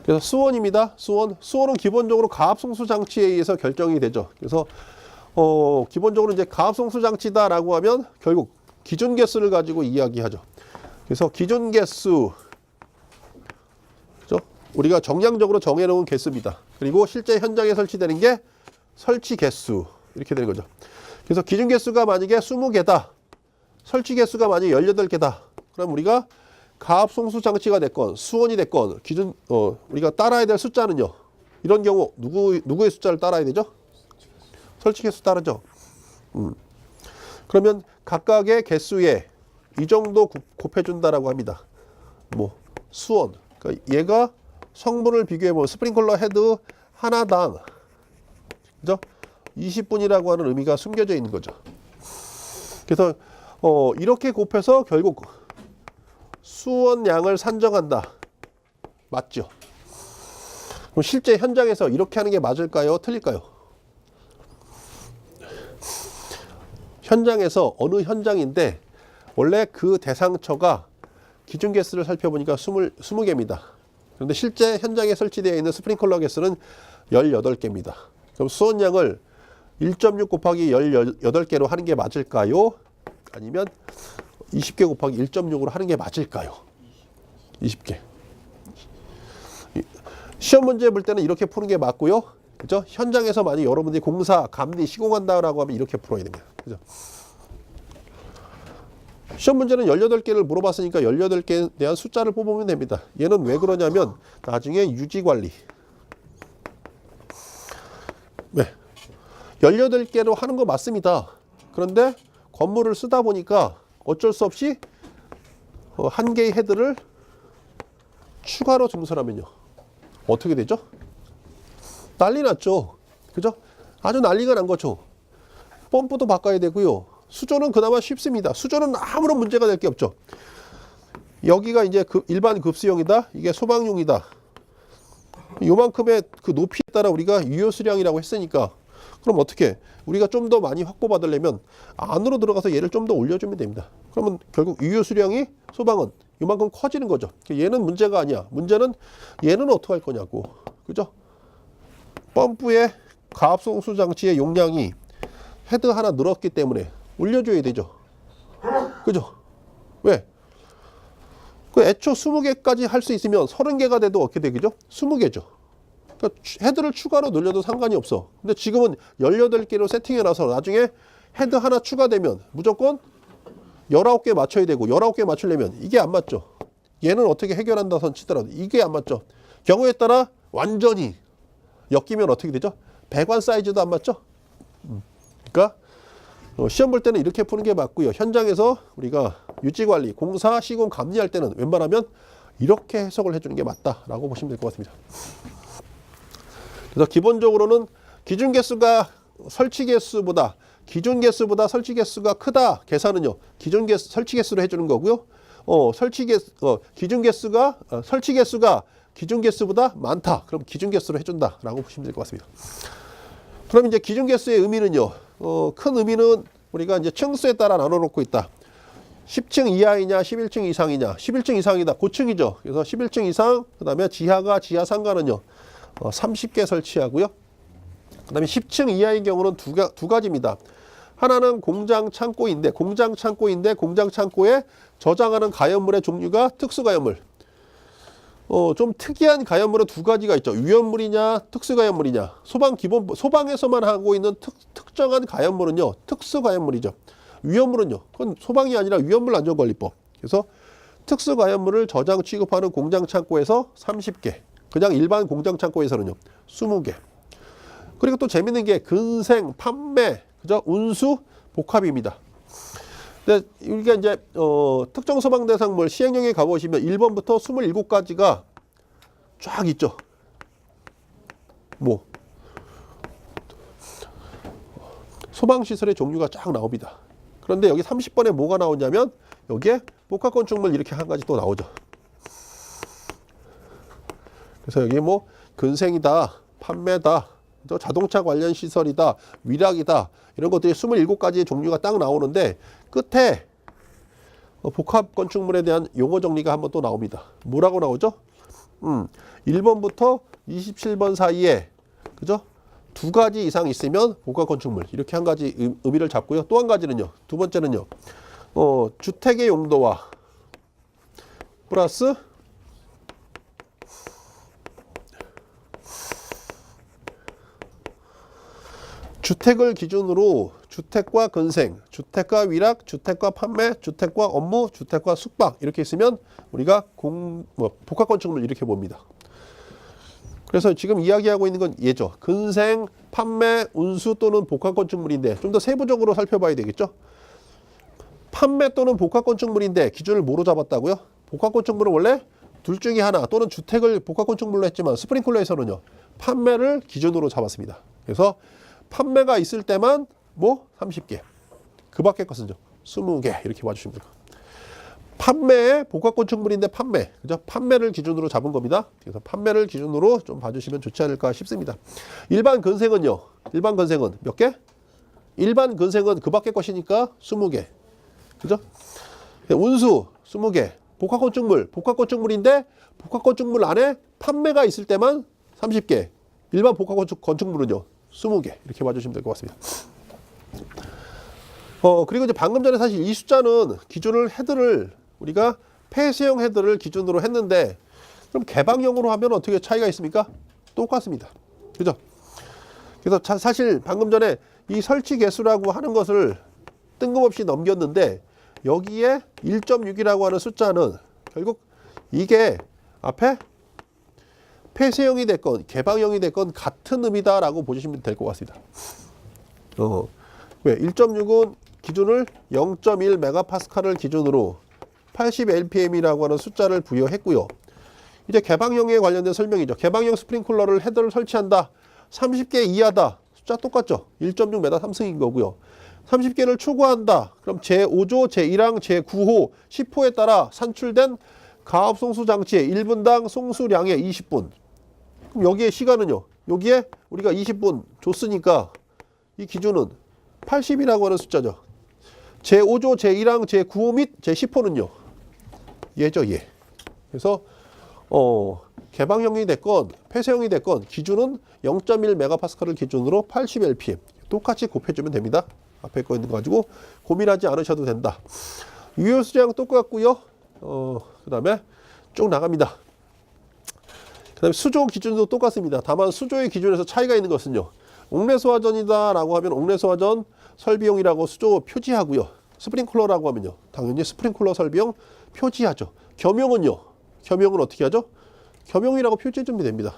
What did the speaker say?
그래서 수원입니다. 수원은 기본적으로 가압송수 장치에 의해서 결정이 되죠. 그래서 기본적으로 이제 가압송수 장치다라고 하면 결국 기준 개수를 가지고 이야기하죠. 그래서 기준 개수, 그죠? 우리가 정량적으로 정해놓은 개수입니다. 그리고 실제 현장에 설치되는 게 설치 개수 이렇게 되는 거죠. 그래서 기준 개수가 만약에 20개다, 설치 개수가 만약에 18개다. 그럼 우리가 가압송수 장치가 됐건 수원이 됐건 기준 우리가 따라야 될 숫자는요. 이런 경우 누구의 숫자를 따라야 되죠? 설치 개수 따르죠. 그러면 각각의 개수에 이 정도 곱해준다라고 합니다. 뭐 수원. 그러니까 얘가 성분을 비교해 보면 스프링클러 헤드 하나당 그죠? 20분이라고 하는 의미가 숨겨져 있는 거죠. 그래서 이렇게 곱해서 결국 수원량을 산정한다. 맞죠? 그럼 실제 현장에서 이렇게 하는 게 맞을까요? 틀릴까요? 현장에서 어느 현장인데 원래 그 대상처가 기준 개수를 살펴보니까 20개입니다. 그런데 실제 현장에 설치되어 있는 스프링클러 개수는 18개입니다. 그럼 수원량을 1.6 곱하기 18개로 하는 게 맞을까요? 아니면 20개 곱하기 1.6으로 하는 게 맞을까요? 20개. 시험 문제 볼 때는 이렇게 푸는 게 맞고요. 그죠? 현장에서 만약 여러분들이 공사, 감리, 시공한다라고 하면 이렇게 풀어야 됩니다. 그죠? 시험 문제는 18개를 물어봤으니까 18개에 대한 숫자를 뽑으면 됩니다. 얘는 왜 그러냐면 나중에 유지관리. 네. 18개로 하는 거 맞습니다. 그런데 건물을 쓰다 보니까 어쩔 수 없이 한 개의 헤드를 추가로 증설하면요. 어떻게 되죠? 난리 났죠. 그죠? 아주 난리가 난 거죠. 펌프도 바꿔야 되고요. 수조는 그나마 쉽습니다. 수조는 아무런 문제가 될 게 없죠. 여기가 이제 일반 급수용이다. 이게 소방용이다. 요만큼의 그 높이에 따라 우리가 유효수량이라고 했으니까 그럼 어떻게 우리가 좀 더 많이 확보받으려면 안으로 들어가서 얘를 좀 더 올려주면 됩니다. 그러면 결국 유효수량이 소방은 이만큼 커지는 거죠. 얘는 문제가 아니야. 문제는 얘는 어떻게 할 거냐고. 그죠? 펌프의 가압송수 장치의 용량이 헤드 하나 늘었기 때문에 올려줘야 되죠. 그죠? 왜? 그 애초 20개까지 할 수 있으면 30개가 돼도 어떻게 되겠죠? 20개죠. 그러니까 헤드를 추가로 늘려도 상관이 없어. 근데 지금은 18개로 세팅해놔서 나중에 헤드 하나 추가되면 무조건 19개 맞춰야 되고 19개 맞추려면 이게 안 맞죠. 얘는 어떻게 해결한다 선 치더라도 이게 안 맞죠. 경우에 따라 완전히 엮이면 어떻게 되죠? 배관 사이즈도 안 맞죠. 그러니까 시험 볼 때는 이렇게 푸는 게 맞고요. 현장에서 우리가 유지관리, 공사, 시공, 감리할 때는 웬만하면 이렇게 해석을 해주는 게 맞다라고 보시면 될 것 같습니다. 그래서 기본적으로는 기준 개수가 설치 개수보다 기준 개수보다 설치 개수가 크다 계산은요. 기준 개수 설치 개수로 해주는 거고요. 기준 개수가 설치 개수가 기준 개수보다 많다. 그럼 기준 개수로 해준다라고 보시면 될 것 같습니다. 그럼 이제 기준 개수의 의미는요. 큰 의미는 우리가 이제 층수에 따라 나눠놓고 있다. 10층 이하이냐, 11층 이상이냐. 11층 이상이다. 고층이죠. 그래서 11층 이상, 그 다음에 지하가 지하 상가는요. 30개 설치하고요. 그 다음에 10층 이하의 경우는 두 가지입니다. 하나는 공장 창고인데 공장 창고에 저장하는 가연물의 종류가 특수가연물. 좀 특이한 가연물은 두 가지가 있죠. 위험물이냐, 특수가연물이냐. 소방에서만 하고 있는 특정한 가연물은요, 특수가연물이죠. 위험물은요, 그건 소방이 아니라 위험물안전관리법. 그래서 특수가연물을 저장 취급하는 공장 창고에서 30개. 그냥 일반 공장 창고에서는요, 20개. 그리고 또 재밌는 게 근생, 판매, 그죠? 운수, 복합입니다. 근데 우리가 이제 특정 소방 대상물 시행령에 가보시면 1번부터 27가지가 쫙 있죠. 뭐 소방시설의 종류가 쫙 나옵니다. 그런데 여기 30번에 뭐가 나오냐면 여기에 복합건축물 이렇게 한 가지 또 나오죠. 그래서 여기 뭐 근생이다, 판매다, 자동차 관련 시설이다, 위락이다, 이런 것들이 27가지의 종류가 딱 나오는데 끝에 복합 건축물에 대한 용어 정리가 한번 또 나옵니다. 뭐라고 나오죠? 1번부터 27번 사이에 그죠? 두 가지 이상 있으면 복합 건축물 이렇게 한 가지 의미를 잡고요. 또 한 가지는요. 두 번째는요. 주택의 용도와 플러스 주택을 기준으로 주택과 건생, 주택과 위락, 주택과 판매, 주택과 업무, 주택과 숙박 이렇게 있으면 우리가 복합 건축물 이렇게 봅니다. 그래서 지금 이야기하고 있는 건 얘죠. 건생, 판매, 운수 또는 복합 건축물인데 좀 더 세부적으로 살펴봐야 되겠죠. 판매 또는 복합 건축물인데 기준을 뭐로 잡았다고요? 복합 건축물은 원래 둘 중에 하나 또는 주택을 복합 건축물로 했지만 스프링클러에서는요. 판매를 기준으로 잡았습니다. 그래서 판매가 있을 때만 뭐 30개. 그 밖의 것은요. 20개 이렇게 봐주시면 돼요. 판매의 복합 건축물인데 판매. 그죠? 판매를 기준으로 잡은 겁니다. 그래서 판매를 기준으로 좀 봐주시면 좋지 않을까 싶습니다. 일반 건생은요. 일반 건생은 몇 개? 일반 건생은 그 밖의 것이니까 20개. 그죠? 운수 20개. 복합 건축물. 복합 건축물인데 복합 건축물 안에 판매가 있을 때만 30개. 일반 복합 건축물은요. 20개 이렇게 봐주시면 될 것 같습니다. 그리고 이제 방금 전에 사실 이 숫자는 기준을 헤드를 우리가 폐쇄형 헤드를 기준으로 했는데 그럼 개방형으로 하면 어떻게 차이가 있습니까? 똑같습니다. 그죠? 그래서 사실 방금 전에 이 설치 개수라고 하는 것을 뜬금없이 넘겼는데 여기에 1.6이라고 하는 숫자는 결국 이게 앞에 폐쇄형이 됐건 개방형이 됐건 같은 의미다라고 보시면 될 것 같습니다. 왜? 1.6은 기준을 0.1 메가파스칼을 기준으로 80 LPM이라고 하는 숫자를 부여했고요. 이제 개방형에 관련된 설명이죠. 개방형 스프링클러를 헤더를 설치한다. 30개 이하다. 숫자 똑같죠. 1.6 메다 3승인 거고요. 30개를 추구한다. 그럼 제5조, 제1항, 제9호, 10호에 따라 산출된 가압 송수 장치의 1분당 송수량의 20분. 그럼 여기에 시간은요. 여기에 우리가 20분 줬으니까 이 기준은 80이라고 하는 숫자죠. 제5조, 제1항, 제9호 및 제10호는요. 얘죠, 얘. 그래서 개방형이 됐건 폐쇄형이 됐건 기준은 0.1 메가파스칼을 기준으로 80 LPM. 똑같이 곱해주면 됩니다. 앞에 거 있는 거 가지고 고민하지 않으셔도 된다. 유효수량 똑같고요. 그 다음에 쭉 나갑니다. 그 다음에 수조 기준도 똑같습니다. 다만 수조의 기준에서 차이가 있는 것은요. 옥내소화전이다라고 하면 옥내소화전 설비용이라고 수조 표지하고요. 스프링클러라고 하면요. 당연히 스프링클러 설비용 표지하죠. 겸용은요. 겸용은 어떻게 하죠? 겸용이라고 표지해 주면 됩니다.